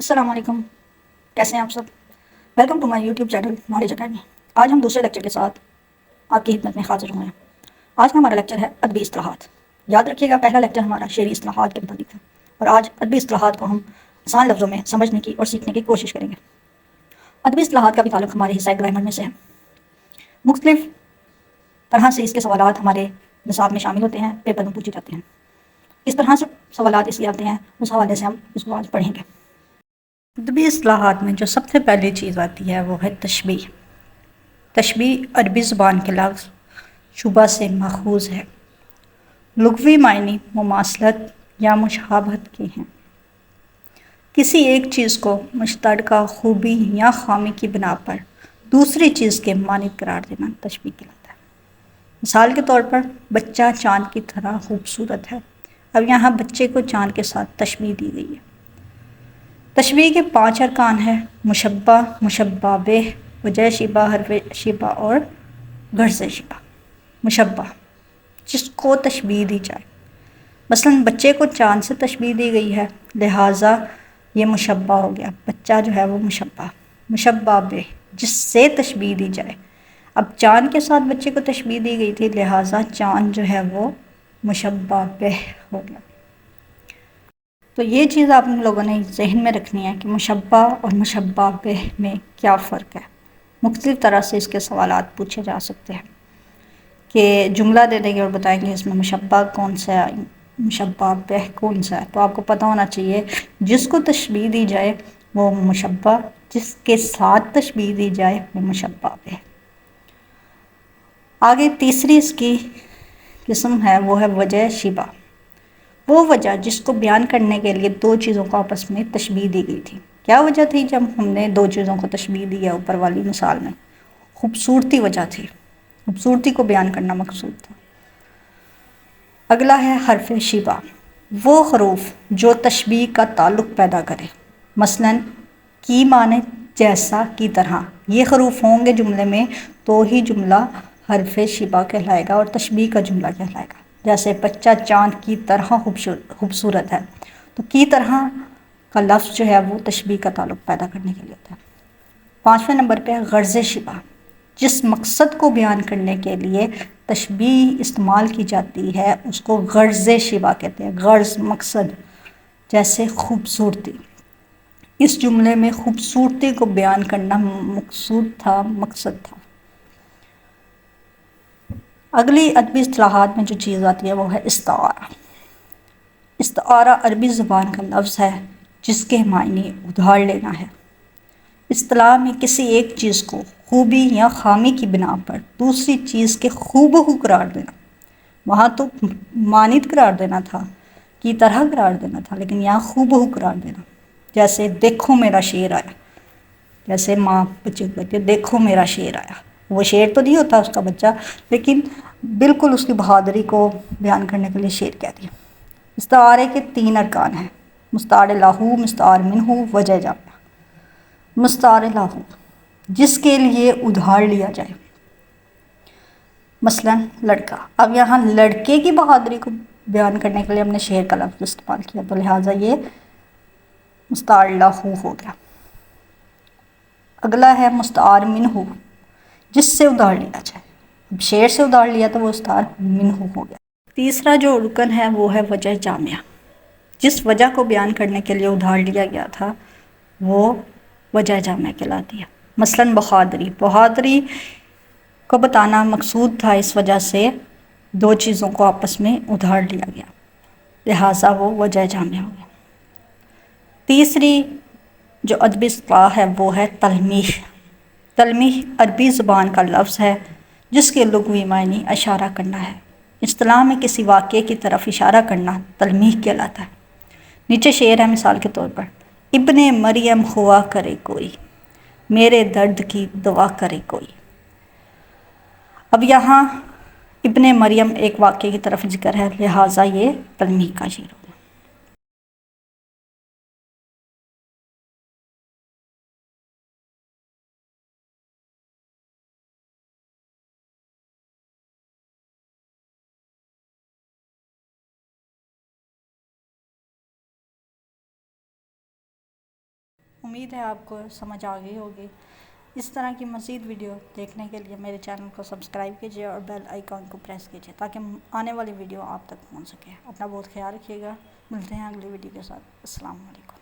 السلام علیکم، کیسے ہیں آپ سب؟ Welcome to my YouTube channel knowledge academy. آج ہم دوسرے لیکچر کے ساتھ آپ کی خدمت میں حاضر ہوئے ہیں۔ آج کا ہمارا لیکچر ہے ادبی اصطلاحات۔ یاد رکھیے گا، پہلا لیکچر ہمارا شعری اصطلاحات کے متعلق ہے، اور آج ادبی اصطلاحات کو ہم آسان لفظوں میں سمجھنے کی اور سیکھنے کی کوشش کریں گے۔ ادبی اصطلاحات کا بھی تعلق ہمارے حصہ گرامر میں سے ہے۔ مختلف طرح سے اس کے سوالات ہمارے نصاب میں شامل ہوتے ہیں، پیپر میں پوچھے جاتے ہیں۔ اس طرح سے سوالات اس لیے آتے ہیں، اس حوالے سے ہم اس کو آج پڑھیں گے۔ ادبی اصطلاحات میں جو سب سے پہلی چیز آتی ہے وہ ہے تشبیہ۔ تشبیہ عربی زبان کے لفظ شبہ سے ماخوذ ہے۔ لغوی معنی مماثلت یا مشابہت کے ہیں۔ کسی ایک چیز کو مشترکہ خوبی یا خامی کی بنا پر دوسری چیز کے مانند قرار دینا تشبیہ کہلاتا ہے۔ مثال کے طور پر بچہ چاند کی طرح خوبصورت ہے۔ اب یہاں بچے کو چاند کے ساتھ تشبیہ دی گئی ہے۔ تشبیہ کے 5 ارکان ہیں: مشبہ، مشبہ بہ، وجہ شبہ، حرف شبہ اور غرض شبہ۔ مشبہ، جس کو تشبیہ دی جائے، مثلا بچے کو چاند سے تشبیہ دی گئی ہے، لہٰذا یہ مشبہ ہو گیا، بچہ جو ہے وہ مشبہ۔ مشبہ بہ، جس سے تشبیہ دی جائے، اب چاند کے ساتھ بچے کو تشبیہ دی گئی تھی، لہٰذا چاند جو ہے وہ مشبہ بہ ہو گیا۔ تو یہ چیز آپ لوگوں نے ذہن میں رکھنی ہے کہ مشبہ اور مشبہ بہ میں کیا فرق ہے۔ مختلف طرح سے اس کے سوالات پوچھے جا سکتے ہیں کہ جملہ دے دیں گے اور بتائیں گے اس میں مشبہ کون سا ہے، مشبہ بہ کون سا ہے۔ تو آپ کو پتہ ہونا چاہیے جس کو تشبیہ دی جائے وہ مشبہ، جس کے ساتھ تشبیہ دی جائے وہ مشبہ بہ۔ آگے تیسری اس کی قسم ہے وہ ہے وجہ شبہ۔ وہ وجہ جس کو بیان کرنے کے لیے 2 چیزوں کو آپس میں تشبیہ دی گئی تھی۔ کیا وجہ تھی جب ہم نے 2 چیزوں کو تشبیہ دیا اوپر والی مثال میں؟ خوبصورتی وجہ تھی، خوبصورتی کو بیان کرنا مقصود تھا۔ اگلا ہے حرف شبہ، وہ حروف جو تشبیہ کا تعلق پیدا کرے، مثلا کی معنی جیسا، کی طرح۔ یہ حروف ہوں گے جملے میں تو ہی جملہ حرف شبہ کہلائے گا اور تشبیہ کا جملہ کہلائے گا۔ جیسے بچہ چاند کی طرح خوبصورت ہے، تو کی طرح کا لفظ جو ہے وہ تشبیہ کا تعلق پیدا کرنے کے لیے ہوتا ہے۔ 5ویں نمبر پہ غرض شبہ، جس مقصد کو بیان کرنے کے لیے تشبیہ استعمال کی جاتی ہے اس کو غرض شبہ کہتے ہیں۔ غرض، مقصد، جیسے خوبصورتی۔ اس جملے میں خوبصورتی کو بیان کرنا مقصود تھا، مقصد تھا۔ اگلی ادبی اصطلاحات میں جو چیز آتی ہے وہ ہے استعارہ۔ استعارہ عربی زبان کا لفظ ہے جس کے معنی ادھار لینا ہے۔ اصطلاح میں کسی ایک چیز کو خوبی یا خامی کی بنا پر دوسری چیز کے ہو قرار دینا۔ وہاں تو مانند قرار دینا تھا، کی طرح قرار دینا تھا، لیکن یہاں ہو قرار دینا۔ جیسے دیکھو میرا شیر آیا، جیسے ماں بچے کو کہتی ہے دیکھو میرا شیر آیا۔ وہ شیر تو نہیں ہوتا اس کا بچہ، لیکن بالکل اس کی بہادری کو بیان کرنے کے لیے شیر کہتی ہے۔ استعارے کے 3 ارکان ہیں: مستعار لہو، مستعار منہ، وجہ جامع۔ مستعار لہو، جس کے لیے ادھار لیا جائے، مثلا لڑکا۔ اب یہاں لڑکے کی بہادری کو بیان کرنے کے لیے ہم نے شیر کا لفظ استعمال کیا، تو لہٰذا یہ مستعار لہو ہو گیا۔ اگلا ہے مستعار منہ، جس سے ادھار لیا جائے۔ اب شیر سے ادھار لیا تو وہ مستعار منہ ہو گیا۔ تیسرا جو رکن ہے وہ ہے وجہ جامعہ۔ جس وجہ کو بیان کرنے کے لیے ادھار لیا گیا تھا وہ وجہ جامعہ کہلاتی ہے۔ مثلا بہادری، بہادری کو بتانا مقصود تھا، اس وجہ سے 2 چیزوں کو آپس میں ادھار لیا گیا، لہٰذا وہ وجہ جامعہ ہو گیا۔ تیسری جو ادبی اصطلاح ہے وہ ہے تلمیح۔ تلمیح عربی زبان کا لفظ ہے جس کے لغوی معنی اشارہ کرنا ہے۔ اصطلاح میں کسی واقعے کی طرف اشارہ کرنا تلمیح کہلاتا ہے۔ نیچے شعر ہے مثال کے طور پر: ابن مریم ہوا کرے کوئی، میرے درد کی دوا کرے کوئی۔ اب یہاں ابن مریم ایک واقعے کی طرف ذکر ہے، لہٰذا یہ تلمیح کا شعر ہو گیا۔ امید ہے آپ کو سمجھ آ گئی ہوگی۔ اس طرح کی مزید ویڈیو دیکھنے کے لیے میرے چینل کو سبسکرائب کیجیے اور بیل آئیکن کو پریس کیجیے تاکہ آنے والی ویڈیو آپ تک پہنچ سکے۔ اپنا بہت خیال رکھیے گا، ملتے ہیں اگلی ویڈیو کے ساتھ۔ السلام علیکم۔